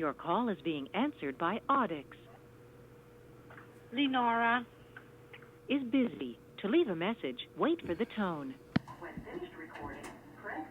Your call is being answered by Audix. Lenora Is busy. To leave a message, wait for the tone. When finished recording, press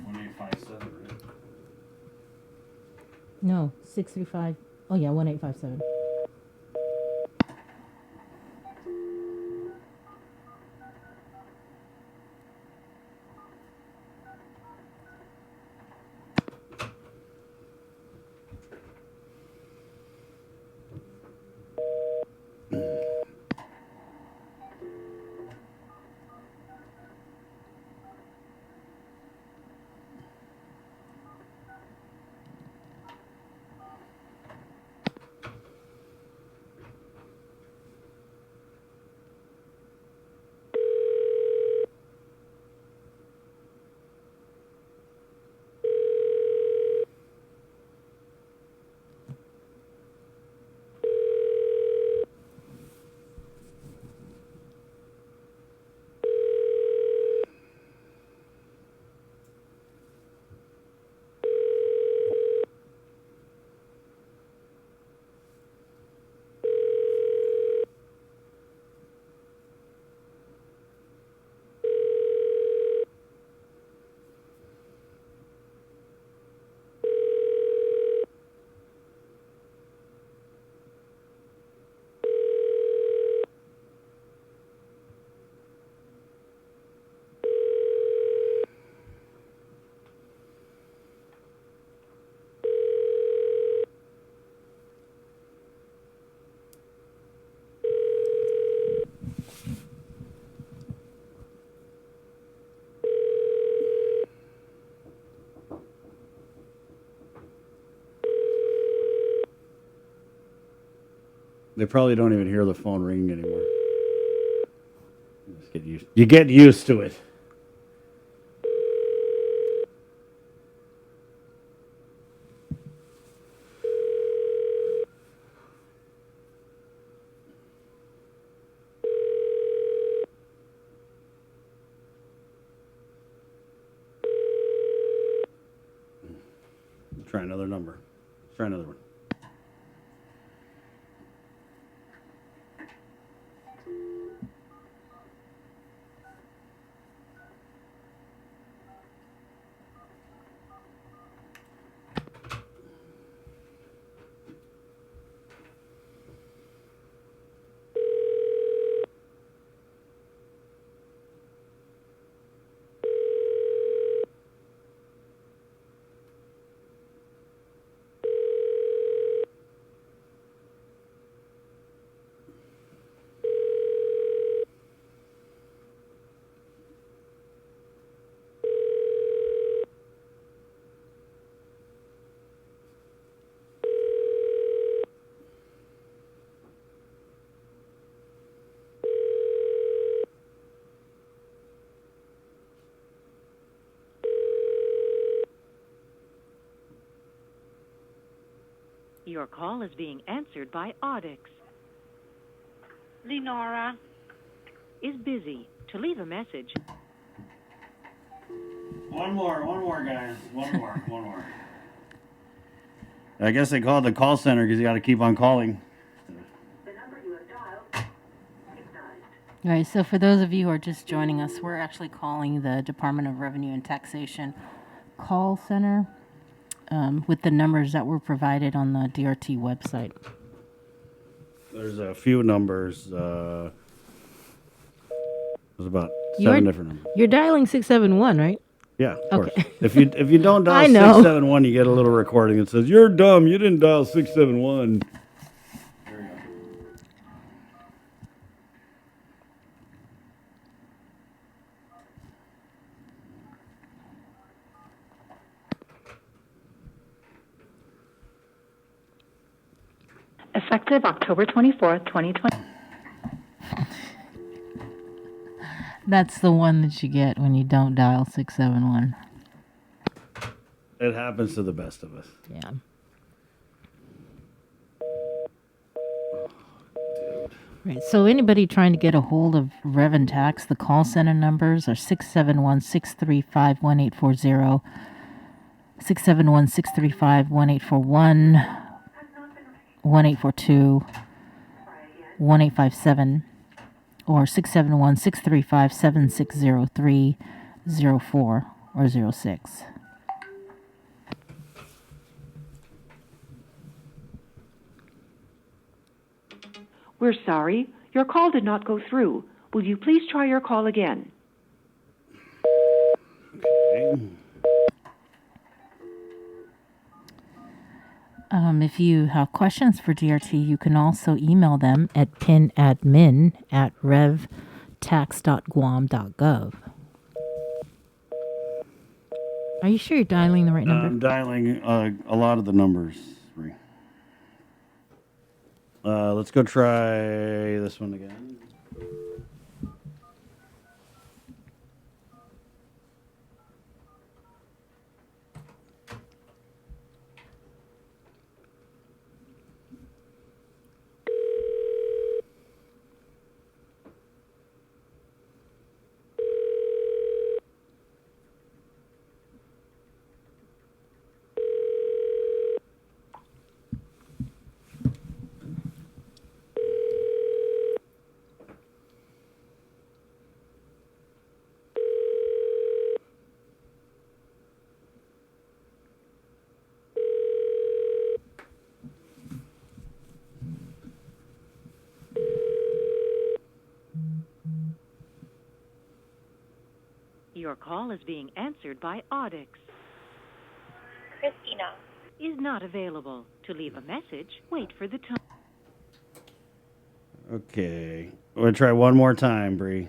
1857, right? No, 635. Oh, yeah, 1857. They probably don't even hear the phone ringing anymore. You get used to it. Try another number. Try another one. Your call is being answered by Audix. Lenora Is busy. To leave a message, One more, guys. One more. I guess they call it the call center because you got to keep on calling. the number you have dialed ignited. All right, so for those of you who are just joining us, we're actually calling the Department of Revenue and Taxation call center with the numbers that were provided on the DRT website. There's a few numbers. There's about 7 different numbers. You're dialing 671, right? Yeah, of course. Okay. If you don't dial I know. 671, you get a little recording that says you're dumb. You didn't dial 671. There you go. Effective October 24th, 2020. That's the one that you get when you don't dial 671. It happens to the best of us. Yeah. Dude. Right. So anybody trying to get a hold of Rev Tax, the call center numbers are 671-635-1840, 671-635-1841, 1842, 1857, or 671-635-7603, 04, or 06. We're sorry. Your call did not go through. Will you please try your call again? If you have questions for DRT, you can also email them at pinadmin@revtax.guam.gov. Are you sure you're dialing the right number? I'm dialing a lot of the numbers. Let's go try this one again. Your call is being answered by Audix. Christina. Is not available. To leave a message, wait for the tone. Okay. We're going to try one more time, Bri.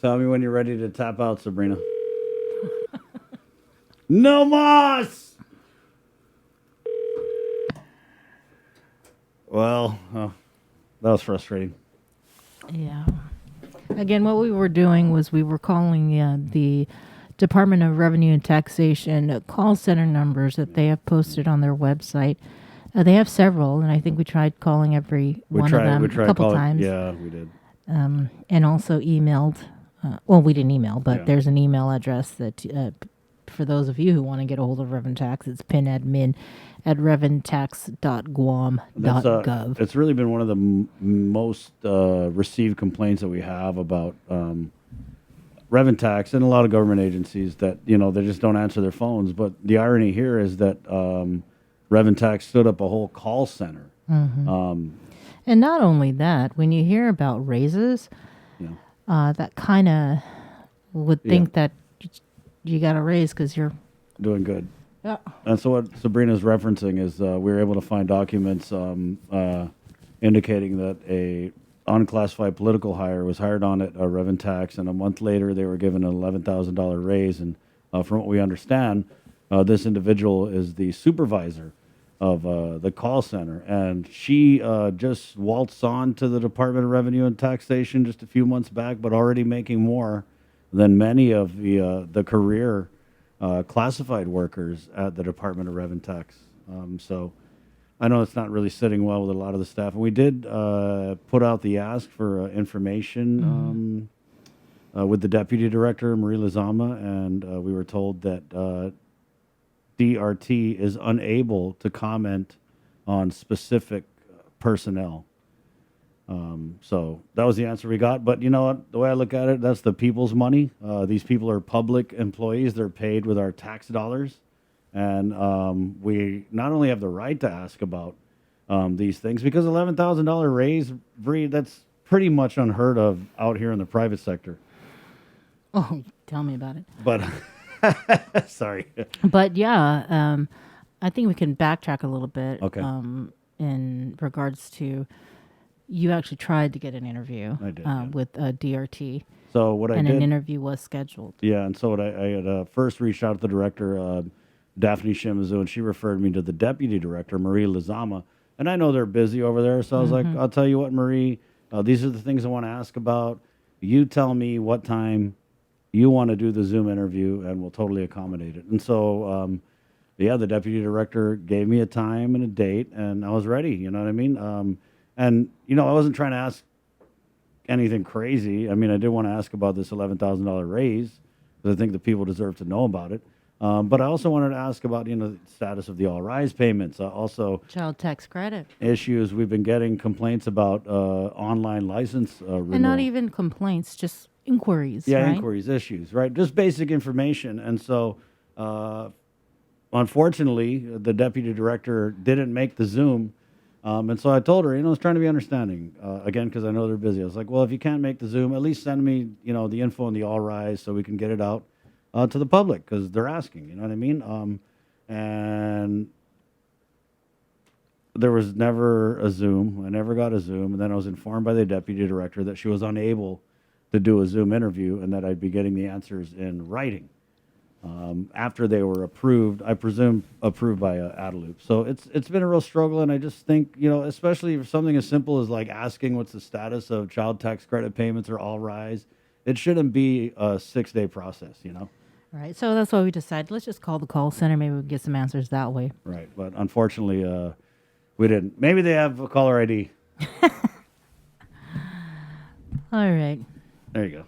Tell me when you're ready to tap out, Sabrina. No mas! Well, that was frustrating. Yeah. Again, what we were doing was we were calling the Department of Revenue and Taxation call center numbers that they have posted on their website. They have several, and I think we tried calling every one of them a couple times. Yeah, we did. And also emailed. Well, we didn't email, but Yeah. there's an email address that for those of you who want to get a hold of Rev Tax, it's pinadmin@revtax.guam.gov. It's really been one of the most received complaints that we have about Rev Tax and a lot of government agencies that, they just don't answer their phones. But the irony here is that Rev Tax stood up a whole call center. And not only that, when you hear about raises, that kind of would think that you got a raise because you're doing good. Yeah. And so what Sabrina's referencing is we were able to find documents indicating that a unclassified political hire was hired on at Rev Tax, and a month later they were given an $11,000 raise. And from what we understand, this individual is the supervisor of the call center, and she just waltzed on to the Department of Revenue and Taxation just a few months back, but already making more than many of the career classified workers at the Department of Rev and Tax. So I know it's not really sitting well with a lot of the staff. And we did put out the ask for information with the deputy director, Marie Lizama, and we were told that DRT is unable to comment on specific personnel. So that was the answer we got. But you know what? The way I look at it, that's the people's money. These people are public employees. They're paid with our tax dollars. And we not only have the right to ask about these things, because $11,000 raise, Bri, that's pretty much unheard of out here in the private sector. Oh, tell me about it. But sorry. But yeah, I think we can backtrack a little bit. Okay. In regards to, you actually tried to get an interview I did, yeah. with DRT, So what I and did, an interview was scheduled. yeah, and so what I had first reached out to the director, Daphne Shimizu, and she referred me to the deputy director, Marie Lizama. And I know they're busy over there, so I was like, I'll tell you what, Marie, these are the things I want to ask about. You tell me what time you want to do the Zoom interview, and we'll totally accommodate it. And so, yeah, the deputy director gave me a time and a date, and I was ready. You know what I mean? And you know, I wasn't trying to ask anything crazy. I mean, I did want to ask about this $11,000 raise because I think the people deserve to know about it. But I also wanted to ask about, you know, the status of the All Rise payments. Also, Child tax credit. issues we've been getting complaints about online license renewal. And not even complaints, just inquiries, Yeah, right? inquiries, issues, right? Just basic information. And so, unfortunately, the deputy director didn't make the Zoom. And so I told her, you know, I was trying to be understanding, again, because I know they're busy. I was like, well, if you can't make the Zoom, at least send me, you know, the info on the All Rise so we can get it out to the public because they're asking, you know what I mean? And there was never a Zoom. I never got a Zoom. And then I was informed by the deputy director that she was unable to do a Zoom interview and that I'd be getting the answers in writing. After they were approved, I presume approved by Adelup. So it's been a real struggle, and I just think, you know, especially for something as simple as like asking what's the status of child tax credit payments or All Rise, it shouldn't be a 6-day process, you know? Right. So that's why we decided, let's just call the call center. Maybe we can get some answers that way. Right. But unfortunately, we didn't. Maybe they have a caller ID. All right. There you go.